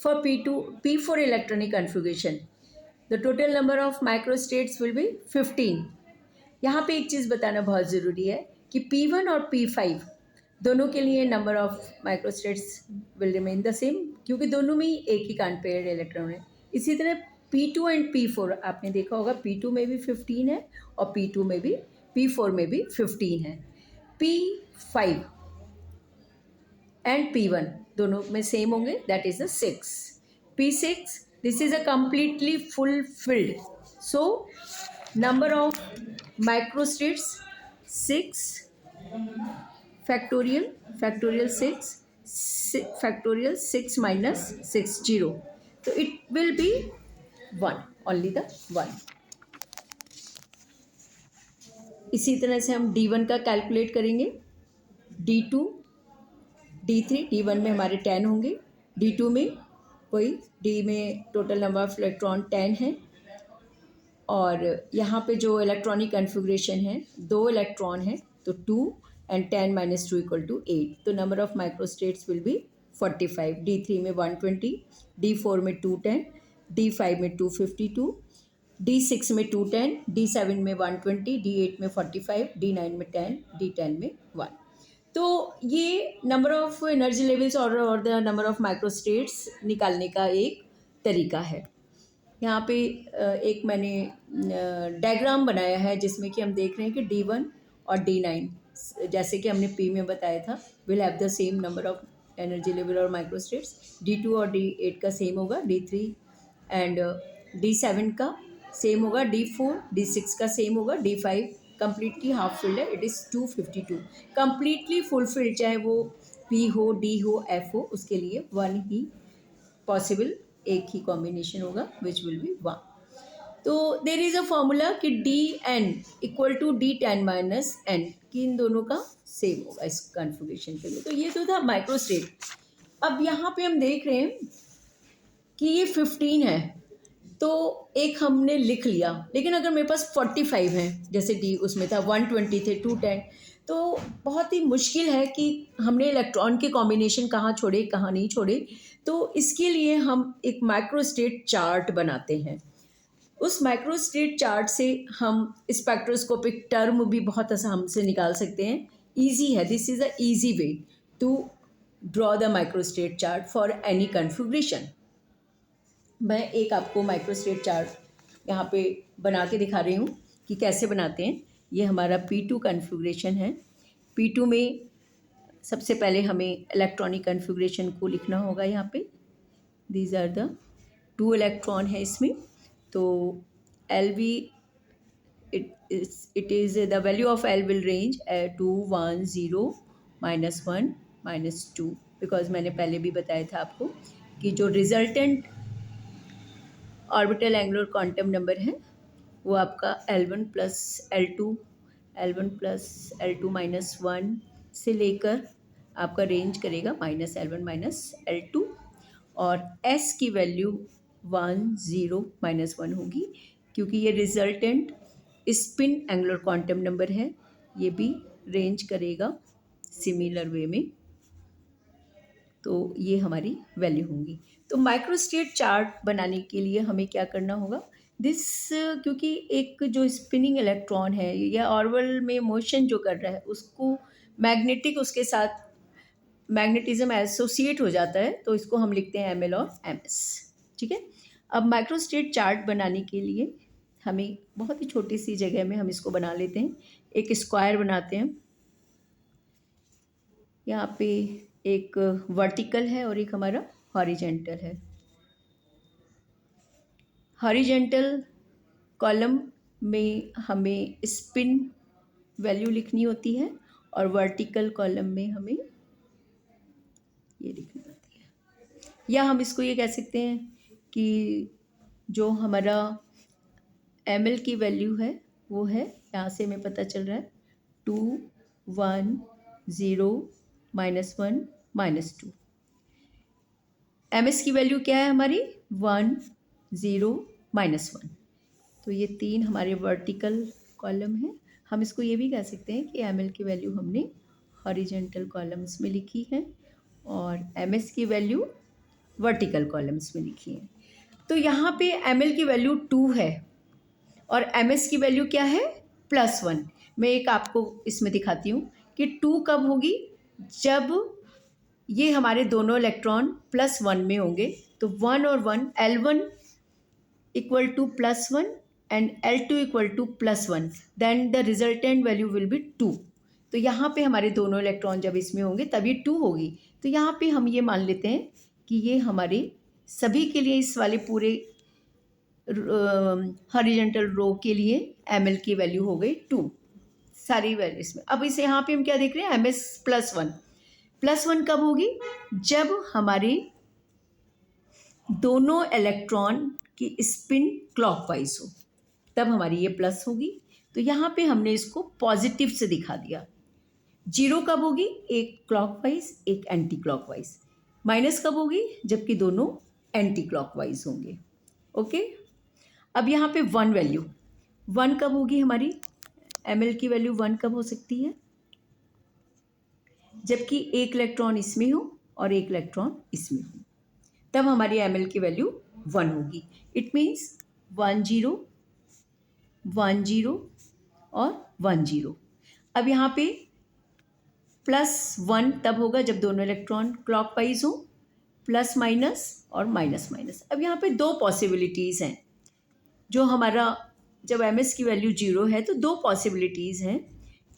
for P4 electronic configuration, the total number of microstates will be 15. यहाँ पे एक चीज़ बताना बहुत ज़रूरी है कि P1 और P5 दोनों के लिए number of microstates will remain the same, क्योंकि दोनों में ही एक ही कान पेयर इलेक्ट्रॉन है। इसी तरह P2 एंड P4 आपने देखा होगा, P2 में भी 15 है और P4 में भी 15 है। P5 एंड P1 दोनों में सेम होंगे, that is the 6. P6, this is a completely fulfilled, so number of microstates 6 factorial 6 factorial 6 minus 6 0, so it will be 1, only the 1. इसी तरह से हम D1 का कैलकुलेट करेंगे, D2 D3, D1 में हमारे 10 होंगे, D2 में कोई D में टोटल नंबर ऑफ इलेक्ट्रॉन 10 है, और यहाँ पे जो इलेक्ट्रॉनिक कन्फिग्रेशन है 2 इलेक्ट्रॉन है तो 2 and 10 minus 2 equal to 8. तो number of microstates will be 45. D3 में 120, D4 में 210, D5 में 252, D6 में 210, D7 में 120, D8 में 45, D9 में 10, D10 में 1. तो ये नंबर ऑफ एनर्जी लेवल्स और द नंबर ऑफ माइक्रोस्टेट्स निकालने का एक तरीका है. यहाँ पे एक मैंने डायग्राम बनाया है जिसमें कि हम देख रहे हैं कि D1 और D9 जैसे कि हमने P में बताया था, will have the same number of energy level और माइक्रोस्टेट्स. D2 और D8 का सेम होगा, D3 एंड D7 का सेम होगा, D4 D6 का सेम होगा, D5 कम्प्लीटली हाफ फिल्ड है, इट इज़ 252. कम्प्लीटली फुलफिल्ड चाहे वो P हो, D हो, F हो, उसके लिए 1 ही पॉसिबल, एक ही कॉम्बिनेशन होगा विच विल बी 1. तो देर इज़ अ फॉर्मूला कि D(n) equal to D10 minus n, कि इन दोनों का सेम होगा इस कन्फिग्रेशन के लिए. तो ये तो था माइक्रोस्टेट. अब यहाँ पे हम देख रहे हैं कि ये 15 है तो एक हमने लिख लिया, लेकिन अगर मेरे पास 45 है जैसे D उसमें था, 120 थे, 210, तो बहुत ही मुश्किल है कि हमने इलेक्ट्रॉन के कॉम्बिनेशन कहाँ छोड़े कहाँ नहीं छोड़े. तो इसके लिए हम एक माइक्रोस्टेट चार्ट बनाते हैं. उस माइक्रोस्टेट चार्ट से हम स्पेक्ट्रोस्कोपिक टर्म भी बहुत आसान से निकाल सकते हैं. ईजी है, this is a easy way to draw the microstate chart for any configuration. मैं एक आपको माइक्रोस्टेट चार्ट यहाँ पे बना के दिखा रही हूँ कि कैसे बनाते हैं. ये हमारा P2 कन्फिग्रेशन है. P2 में सबसे पहले हमें इलेक्ट्रॉनिक कन्फिग्रेशन को लिखना होगा. यहाँ पे दीज आर द 2 इलेक्ट्रॉन है इसमें. तो LV it is the value of L will range 2 1 0 -1 -2, because मैंने पहले भी बताया था आपको कि जो resultant orbital angular quantum number है वो आपका L1 प्लस L2 माइनस 1 से लेकर आपका रेंज करेगा -L1 -L2, और S की वैल्यू 1 0 -1 होगी, क्योंकि ये resultant spin angular quantum number है. ये भी रेंज करेगा सिमिलर वे में. तो ये हमारी वैल्यू होंगी. तो माइक्रोस्टेट चार्ट बनाने के लिए हमें क्या करना होगा, क्योंकि एक जो स्पिनिंग इलेक्ट्रॉन है या ऑर्बिटल में मोशन जो कर रहा है उसको मैग्नेटिक, उसके साथ मैग्नेटिज्म एसोसिएट हो जाता है, तो इसको हम लिखते हैं ML और MS. ठीक है. अब माइक्रोस्टेट चार्ट बनाने के लिए हमें बहुत ही छोटी सी जगह में हम इसको बना लेते हैं. एक स्क्वायर बनाते हैं. यहाँ पे एक वर्टिकल है और एक हमारा हॉरिजेंटल है. हॉरिजेंटल कॉलम में हमें स्पिन वैल्यू लिखनी होती है और वर्टिकल कॉलम में हमें ये लिखनी होती है. या हम इसको ये कह सकते हैं कि जो हमारा ML की वैल्यू है वो है, यहाँ से हमें पता चल रहा है 2 1 0 -1 -2. MS की वैल्यू क्या है हमारी 1 0 -1. तो ये 3 हमारे वर्टिकल कॉलम है. हम इसको ये भी कह सकते हैं कि ML की वैल्यू हमने हॉरिजेंटल कॉलम्स में लिखी है और MS की वैल्यू वर्टिकल कॉलम्स में लिखिए। तो यहाँ पे ml की वैल्यू 2 है और ms की वैल्यू क्या है, +1। मैं एक आपको इसमें दिखाती हूँ कि 2 कब होगी, जब ये हमारे दोनों इलेक्ट्रॉन +1 में होंगे। तो 1 और 1, L1 equal to +1 and L2 equal to +1, then the resultant value will be 2। तो यहाँ पे हमारे दोनों इलेक्ट्रॉन जब इसमें होंगे तभी 2 होगी। तो यहाँ पे हम ये मान लेते हैं कि ये हमारे सभी के लिए, इस वाले पूरे हॉरिजॉन्टल रो के लिए ml की वैल्यू हो गई 2, सारी वैल्यू इसमें। अब इसे यहाँ पे हम क्या देख रहे हैं, ms +1 कब होगी, जब हमारे दोनों इलेक्ट्रॉन की स्पिन क्लॉकवाइज हो, तब हमारी ये प्लस होगी। तो यहाँ पे हमने इसको पॉजिटिव से दिखा दिया। 0 कब होगी, एक क्लॉकवाइज एक एंटी क्लॉकवाइज। माइनस कब होगी, जबकि दोनों एंटी क्लॉकवाइज होंगे। ओके, अब यहाँ पे 1 वैल्यू, 1 कब होगी हमारी, ml की वैल्यू 1 कब हो सकती है, जबकि एक इलेक्ट्रॉन इसमें हो और एक इलेक्ट्रॉन इसमें हो, तब हमारी ml की वैल्यू 1 होगी। इट मीन्स 1 0 1 0 और 1 0। अब यहाँ पे +1 तब होगा जब दोनों इलेक्ट्रॉन क्लॉकवाइज हो, प्लस माइनस और माइनस माइनस। अब यहाँ पे 2 पॉसिबिलिटीज़ हैं, जो हमारा जब ms की वैल्यू 0 है तो 2 पॉसिबिलिटीज़ हैं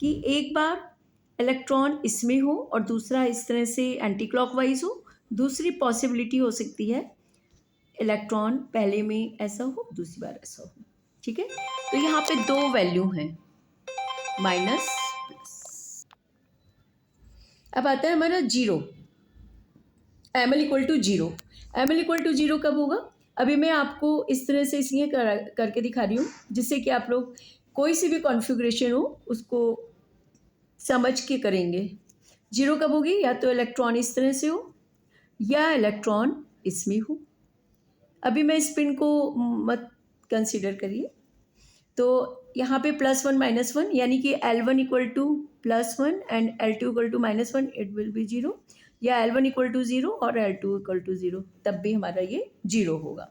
कि एक बार इलेक्ट्रॉन इसमें हो और दूसरा इस तरह से एंटी क्लॉकवाइज हो। दूसरी पॉसिबिलिटी हो सकती है इलेक्ट्रॉन पहले में ऐसा हो, दूसरी बार ऐसा हो। ठीक है, तो यहाँ पे 2 वैल्यू हैं, माइनस प्लस। अब आता है हमारा 0, ml equal to 0। ml equal to 0 कब होगा, अभी मैं आपको इस तरह से इसलिए करके दिखा रही हूँ जिससे कि आप लोग कोई सी भी कॉन्फ़िगरेशन हो उसको समझ के करेंगे। 0 कब होगी, या तो इलेक्ट्रॉन इस तरह से हो या इलेक्ट्रॉन इसमें हो। अभी मैं स्पिन को मत कंसीडर करिए। तो यहाँ पे +1 -1, यानी कि L1 equal to +1 and L2 equal to -1, it will be 0। या L1 इक्वल टू 0 और L2 इक्वल टू 0, तब भी हमारा ये 0 होगा।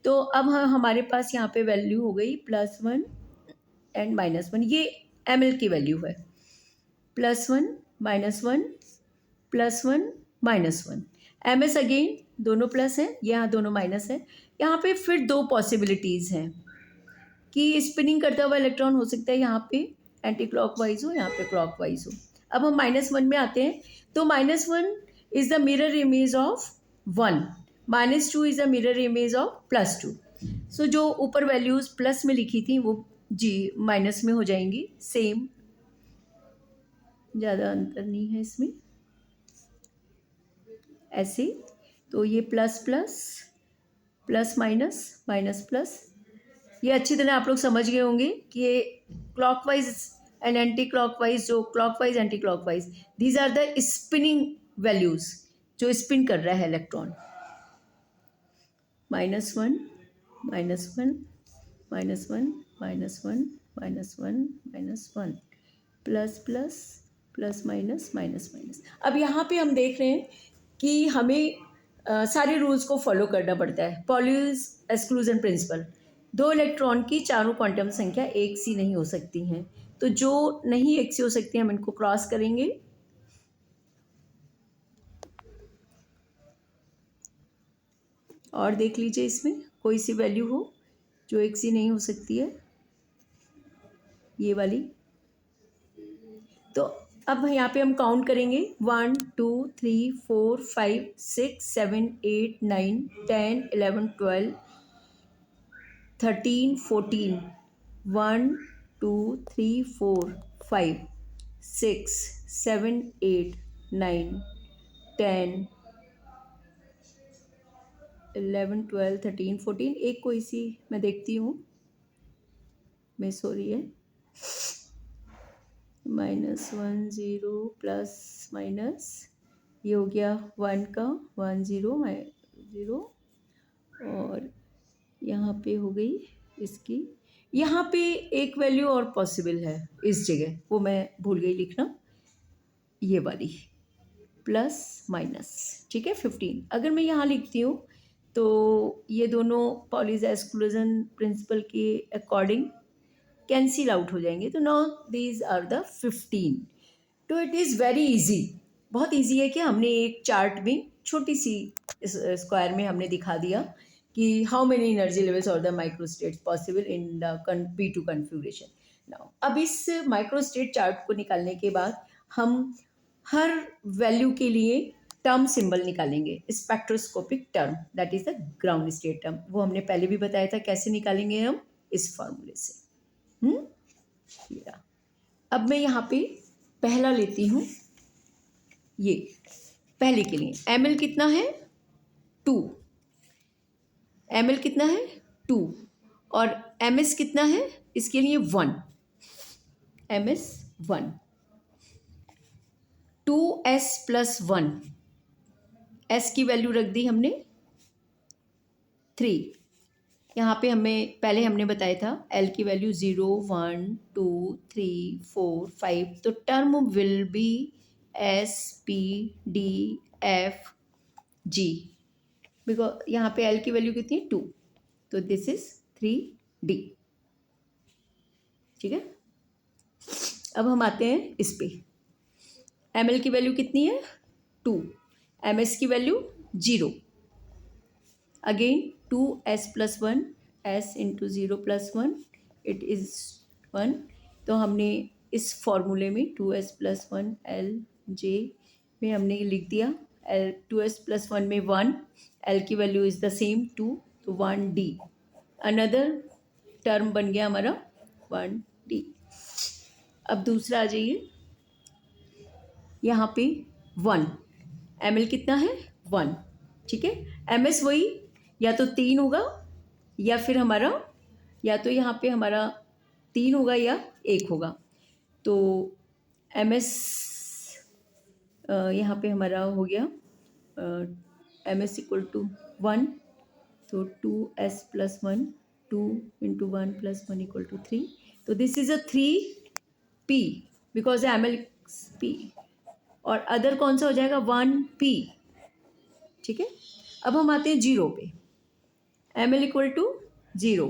तो अब हमारे पास यहाँ पे वैल्यू हो गई +1 एंड -1। ये ml की वैल्यू है, +1 -1 +1 -1। ms अगेन दोनों प्लस हैं, यहाँ दोनों माइनस है। यहाँ पे फिर 2 पॉसिबिलिटीज़ हैं कि स्पिनिंग करता हुआ इलेक्ट्रॉन हो सकता है यहाँ पे एंटी क्लॉकवाइज हो, यहाँ पे क्लॉकवाइज हो। अब हम -1 में आते हैं, तो -1 is the mirror image of 1, -2 is the mirror image of +2। सो जो ऊपर वैल्यूज़ प्लस में लिखी थी वो जी माइनस में हो जाएंगी, सेम, ज़्यादा अंतर नहीं है इसमें। ऐसे तो ये plus plus plus minus minus plus, ये अच्छी तरह आप लोग समझ गए होंगे कि ये क्लॉकवाइज एंड एंटी क्लॉकवाइज, जो clockwise anti clockwise, these are the spinning values, जो स्पिन कर रहा है electron. -1 -1 -1 -1 -1 -1, plus plus plus minus minus minus. अब यहाँ पे हम देख रहे हैं कि हमें सारे रूल्स को फॉलो करना पड़ता है। पॉलीज एक्सक्लूजन प्रिंसिपल, 2 इलेक्ट्रॉन की चारों क्वांटम संख्या एक सी नहीं हो सकती हैं, तो जो नहीं एक सी हो सकती हैं हम इनको क्रॉस करेंगे। और देख लीजिए इसमें कोई सी वैल्यू हो जो एक सी नहीं हो सकती है, ये वाली। तो अब यहाँ पे हम काउंट करेंगे, 1 2 3 4 5 6 7 8 9 10 11 12 13 14, 1 2 3 4 5 6 7 8 9 10 11 12 13 14, एक कोई सी मैं देखती हूँ मिस हो रही है, -1 0 प्लस माइनस, ये हो गया 1 का 1 0 0, और यहाँ पे हो गई इसकी। यहाँ पे एक वैल्यू और पॉसिबल है इस जगह, वो मैं भूल गई लिखना, ये वाली। प्लस माइनस, ठीक है 15। अगर मैं यहाँ लिखती हूँ तो ये दोनों पॉलीज एक्सक्लूजन प्रिंसिपल के अकॉर्डिंग कैंसिल आउट हो जाएंगे, तो नाउ दीज आर द 15। तो इट इज़ वेरी इजी, बहुत इजी है कि हमने एक चार्ट में छोटी सी स्क्वायर में हमने दिखा दिया कि हाउ मेनी एनर्जी लेवल्स और the microstates possible in the P2 configuration. Now अब इस माइक्रोस्टेट चार्ट को निकालने के बाद हम हर वैल्यू के लिए टर्म सिंबल निकालेंगे, spectroscopic term, that is the ground state term. वो हमने पहले भी बताया था कैसे निकालेंगे हम, इस फॉर्मूले से। अब मैं यहाँ पे पहला लेती हूँ, ये पहले के लिए ml कितना है 2, ml कितना है 2, और ms कितना है इसके लिए 1, ms 1, 2s प्लस 1, s की वैल्यू रख दी हमने 3। यहाँ पे हमें पहले हमने बताया था L की वैल्यू 0 1 2 3 4 5, तो term will be S P D F G, because यहाँ पे L की वैल्यू कितनी है 2, तो दिस इज 3D, ठीक है। अब हम आते हैं इस पे, ml की वैल्यू कितनी है 2, ms की value 0, again 2s plus 1, s into 0 plus 1, it is 1। तो हमने इस फॉर्मूले में 2s प्लस 1 L J में हमने लिख दिया, L 2s प्लस 1 में 1, L की वैल्यू इज़ द सेम 2, तो 1D, अनदर टर्म बन गया हमारा 1D। अब दूसरा आ जाइए, यहाँ पे 1, ml कितना है 1, ठीक है। ms वही या तो 3 होगा या फिर हमारा, या तो यहाँ पे हमारा 3 होगा या 1 होगा, तो ms यहाँ पे हमारा हो गया ms इक्वल टू 1, तो 2s plus 1, 2 into 1 plus 1 equal to 3, तो this is a 3p because ml p, और अदर कौन सा हो जाएगा 1p, ठीक है। अब हम आते हैं 0 पे, ml equal to 0,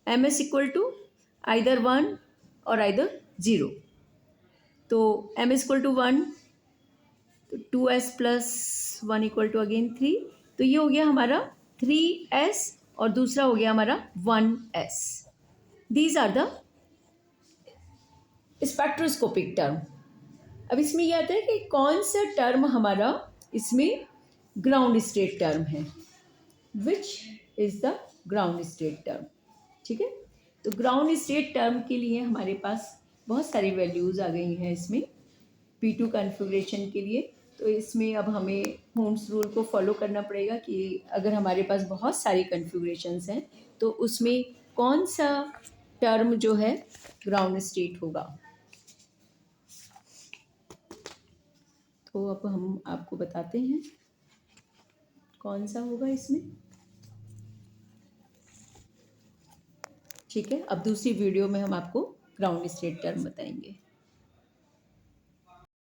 ms equal to either 1 और आइदर 0, तो ms इक्वल टू 1, तो 2s plus 1 equal to again 3, तो ये हो गया हमारा 3s और दूसरा हो गया हमारा 1s। These are the spectroscopic term. अब इसमें यह आता है कि कौन सा टर्म हमारा इसमें ग्राउंड स्टेट टर्म है, which is the ground state term, ठीक है। तो ग्राउंड स्टेट टर्म के लिए हमारे पास बहुत सारी वैल्यूज़ आ गई हैं इसमें P2 कॉन्फ़िगरेशन के लिए। तो इसमें अब हमें होम्स रूल को फॉलो करना पड़ेगा कि अगर हमारे पास बहुत सारी कॉन्फ़िगरेशंस हैं तो उसमें कौन सा टर्म जो है ग्राउंड स्टेट होगा। तो अब हम आपको बताते हैं कौन सा होगा इसमें, ठीक है। अब दूसरी वीडियो में हम आपको ग्राउंड स्टेट टर्म बताएंगे।